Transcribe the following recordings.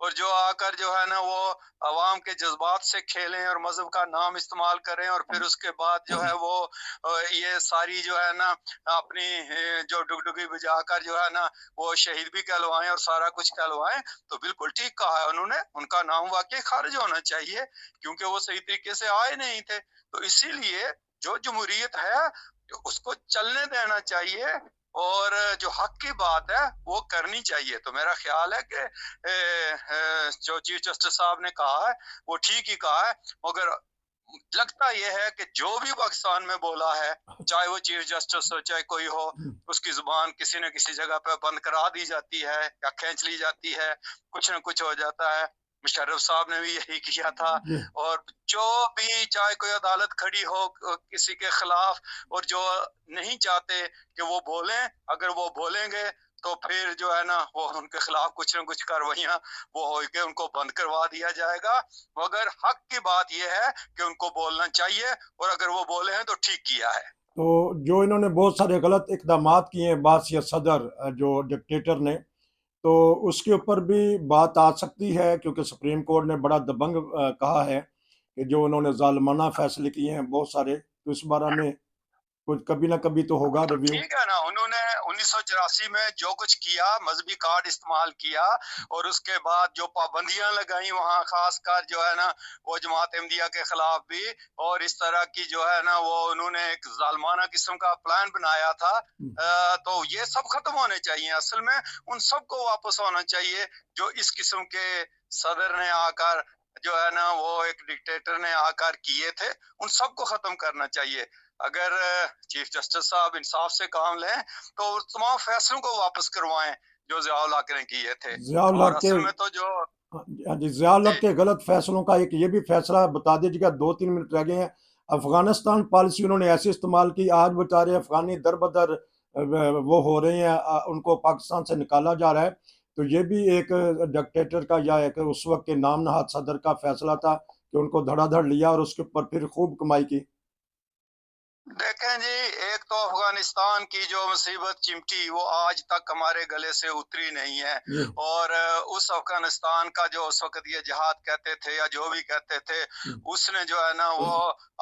اور جو آ کر جو ہے نا وہ عوام کے جذبات سے کھیلیں اور مذہب کا نام استعمال کریں، اور پھر اس کے بعد جو ہے وہ یہ ساری جو ہے نا اپنی جو ڈگڈگی بجا کر جو ہے نا وہ شہید بھی کہلوائیں اور سارا کچھ کہلوائیں، تو بالکل ٹھیک کہا ہے انہوں نے، ان کا نام واقعی خارج ہونا چاہیے، کیونکہ وہ صحیح طریقے سے آئے نہیں تھے۔ تو اسی لیے جو جمہوریت ہے اس کو چلنے دینا چاہیے، اور جو حق کی بات ہے وہ کرنی چاہیے۔ تو میرا خیال ہے کہ جو چیف جسٹس صاحب نے کہا ہے وہ ٹھیک ہی کہا ہے، مگر لگتا یہ ہے کہ جو بھی پاکستان میں بولا ہے، چاہے وہ چیف جسٹس ہو چاہے کوئی ہو، اس کی زبان کسی نہ کسی جگہ پہ بند کرا دی جاتی ہے یا کھینچ لی جاتی ہے، کچھ نہ کچھ ہو جاتا ہے۔ مشرف صاحب نے بھی یہی کیا تھا، اور جو بھی چاہے کوئی عدالت کھڑی ہو کسی کے خلاف، اور جو نہیں چاہتے کہ وہ بولیں، اگر وہ بولیں گے تو پھر جو ہے نا وہ ان کے خلاف کچھ نہ کچھ کاروائیاں وہ ہو کے ان کو بند کروا دیا جائے گا، مگر حق کی بات یہ ہے کہ ان کو بولنا چاہیے، اور اگر وہ بولے ہیں تو ٹھیک کیا ہے۔ تو جو انہوں نے بہت سارے غلط اقدامات کیے ہیں باسیہ صدر جو ڈکٹیٹر نے، تو اس کے اوپر بھی بات آ سکتی ہے، کیونکہ سپریم کورٹ نے بڑا دبنگ کہا ہے کہ جو انہوں نے ظالمانہ فیصلے کیے ہیں بہت سارے، تو اس بارے میں کچھ کبھی نہ کبھی تو ہوگا تو ریویو۔ ٹھیک ہے نا، انہوں نے 1984 میں جو کچھ کیا، مذہبی کارڈ استعمال کیا، اور اس کے بعد جو پابندیاں لگائیں وہاں، خاص کر جو ہے نا وہ جماعت احمدیہ کے خلاف بھی، اور اس طرح کی جو ہے نا وہ انہوں نے ایک ظالمانہ قسم کا پلان بنایا تھا، تو یہ سب ختم ہونے چاہیے۔ اصل میں ان سب کو واپس ہونا چاہیے جو اس قسم کے صدر نے آ کر جو ہے نا وہ ایک ڈکٹیٹر نے آ کر کیے تھے، ان سب کو ختم کرنا چاہیے۔ اگر چیف جسٹس صاحب انصاف سے کام لیں تو تمام فیصلوں کو واپس کروائیں جو ضیاء الحق نے کیے تھے، ضیاء اور الحق کے اصل میں تو جو جی ضیاء الحق جی کے غلط فیصلوں کا ایک یہ بھی فیصلہ بتا دیجیے گا، 2-3 منٹ رہ گئے ہیں۔ افغانستان پالیسی انہوں نے ایسے استعمال کی، آج بیچارے افغانی در بدر وہ ہو رہے ہیں، ان کو پاکستان سے نکالا جا رہا ہے۔ تو یہ بھی ایک ڈکٹیٹر کا یا ایک اس وقت کے نام نہاد صدر کا فیصلہ تھا کہ ان کو دھڑا دھڑ لیا اور اس کے اوپر پھر خوب کمائی کی۔ دیکھیں جی، ایک تو افغانستان کی جو مصیبت چمٹی وہ آج تک ہمارے گلے سے اتری نہیں ہے، جی اور اس افغانستان کا جو اس وقت یہ جہاد کہتے تھے یا جو بھی کہتے تھے، اس نے جو ہے نا وہ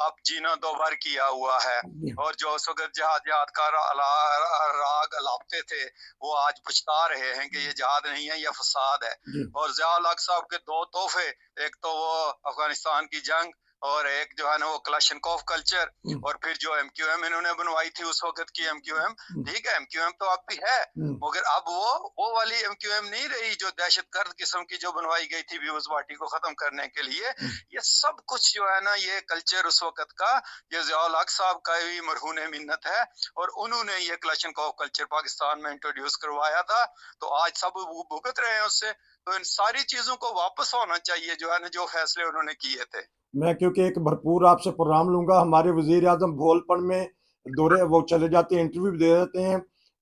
اب جینا دوبھر کیا ہوا ہے، جی اور جو اس وقت جہاد کا راگ الاپتے تھے وہ آج پچھتا رہے ہیں کہ یہ جہاد نہیں ہے، یہ فساد ہے۔ جی اور ضیاء الحق صاحب کے دو تحفے، ایک تو وہ افغانستان کی جنگ، اور ایک جو ہے نا وہ کلاشنکوف کلچر، اور پھر جو ایم کیو ایم انہوں نے بنوائی تھی اس وقت کی ایم کیو ایم، ٹھیک ہے ایم کیو ایم تو اب بھی ہے، مگر اب وہ والی ایم کیو ایم نہیں رہی جو دہشت گرد قسم کی جو بنوائی گئی تھی پیپلز پارٹی کو ختم کرنے کے لیے۔ یہ سب کچھ جو ہے نا یہ کلچر اس وقت کا، یہ ضیاء الحق صاحب کا بھی مرہون منت ہے، اور انہوں نے یہ کلاشنکوف کلچر پاکستان میں انٹروڈیوس کروایا تھا، تو آج سب بھگت رہے ہیں اس سے۔ تو ان ساری چیزوں کو واپس ہونا چاہیے جو ہے نا جو فیصلے انہوں نے کیے تھے۔ میں کیونکہ ایک بھرپور آپ سے پروگرام لوں گا، ہمارے وزیر اعظم بھول پن میں دورے وہ چلے جاتے ہیں، انٹرویو بھی دے دیتے ہیں،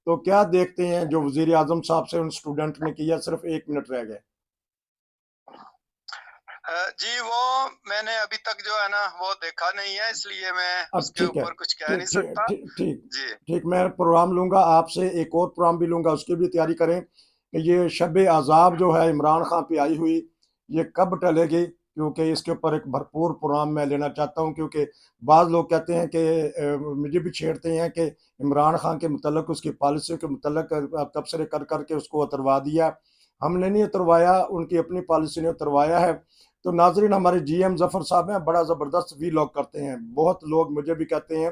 تو کیا دیکھتے ہیں جو وزیر اعظم صاحب سے ان اسٹوڈنٹ نے کیا؟ صرف 1 منٹ رہ گئے۔ جی وہ میں نے ابھی تک جو ہے نا وہ دیکھا نہیں ہے، اس لیے میں اب اس کے ٹھیک ہے، اوپر کچھ کہہ ٹھیک نہیں ٹھیک سکتا۔ ٹھیک ٹھیک جی ٹھیک، میں پروگرام لوں گا آپ سے، ایک اور پروگرام بھی لوں گا، اس کی بھی تیاری کریں کہ یہ شب عذاب جو ہے عمران خان پہ آئی ہوئی، یہ کب ٹلے گی، کیونکہ اس کے اوپر ایک بھرپور پروگرام میں لینا چاہتا ہوں، کیونکہ بعض لوگ کہتے ہیں کہ مجھے بھی چھیڑتے ہیں کہ عمران خان کے متعلق، اس کی پالیسیوں کے متعلق تبصرے کر کر کے اس کو اتروا دیا۔ ہم نے نہیں اتروایا، ان کی اپنی پالیسی نے اتروایا ہے۔ تو ناظرین، ہمارے جی ایم ظفر صاحب ہیں، بڑا زبردست وی لاگ کرتے ہیں، بہت لوگ مجھے بھی کہتے ہیں،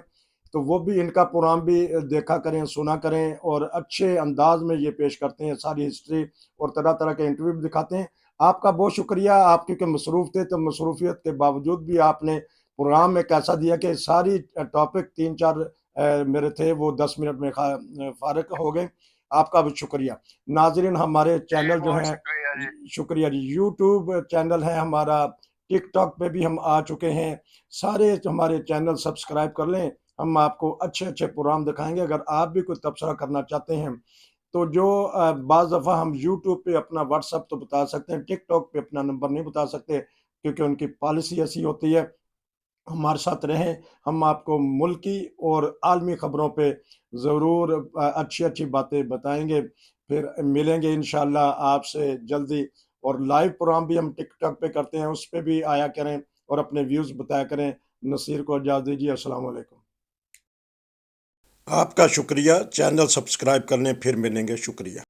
تو وہ بھی ان کا پروگرام بھی دیکھا کریں، سنا کریں، اور اچھے انداز میں یہ پیش کرتے ہیں، ساری ہسٹری اور طرح طرح کے انٹرویو بھی دکھاتے ہیں۔ آپ کا بہت شکریہ، آپ کیونکہ مصروف تھے، تو مصروفیت کے باوجود بھی آپ نے پروگرام میں کیسا دیا کہ ساری ٹاپک 3-4 میرے تھے وہ 10 منٹ میں فارغ ہو گئے۔ آپ کا بھی شکریہ۔ ناظرین، ہمارے جی چینل جو بہت ہیں، شکریہ جی۔ شکریہ جی، یوٹیوب چینل ہے ہمارا، ٹک ٹاک پہ بھی ہم آ چکے ہیں، سارے ہمارے چینل سبسکرائب کر لیں، ہم آپ کو اچھے اچھے پروگرام دکھائیں گے۔ اگر آپ بھی کوئی تبصرہ کرنا چاہتے ہیں تو جو بعض دفعہ ہم یوٹیوب پہ اپنا واٹس ایپ تو بتا سکتے ہیں، ٹک ٹاک پہ اپنا نمبر نہیں بتا سکتے، کیونکہ ان کی پالیسی ایسی ہوتی ہے۔ ہمارے ساتھ رہیں، ہم آپ کو ملکی اور عالمی خبروں پہ ضرور اچھی اچھی باتیں بتائیں گے۔ پھر ملیں گے انشاءاللہ آپ سے جلدی، اور لائیو پروگرام بھی ہم ٹک ٹاک پہ کرتے ہیں، اس پہ بھی آیا کریں اور اپنے ویوز بتایا کریں۔ نصیر کو اجازت دیجیے، السلام علیکم۔ آپ کا شکریہ، چینل سبسکرائب کرنے، پھر ملیں گے، شکریہ۔